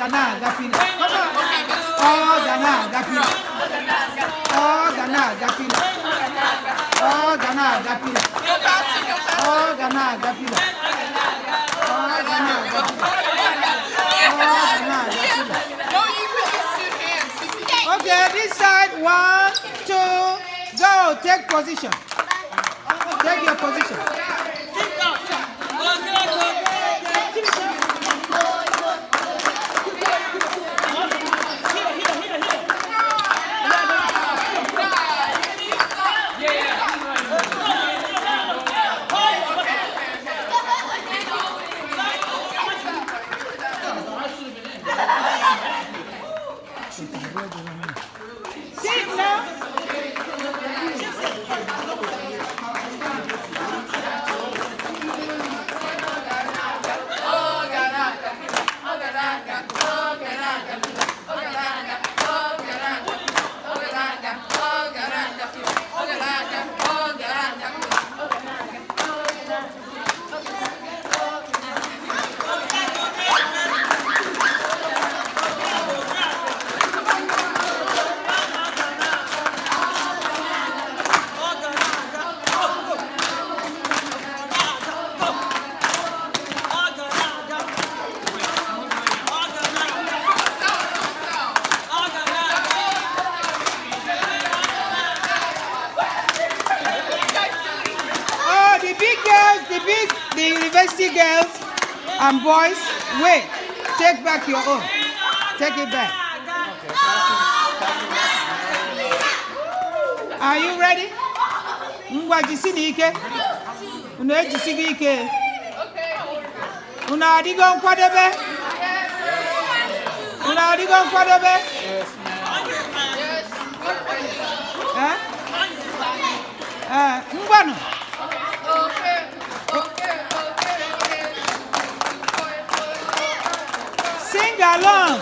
Ghana, Gapina. Come on. Oh, Ghana, Gapina. Oh, Ghana, Gapina. Oh, Ghana, Gapina. Oh, Ghana, Gapina. Oh, Ghana, Gapina. Okay, this side, 1, 2, go. Take position. Take your position. Sit now. The university girls and boys, wait, take back your own. Take it back. Are you ready? Ngwa jisini ike. Una ejisigi ike. Una adigo nkwadebe. Una adigo nkwadebe. Ngwanu. Sing along.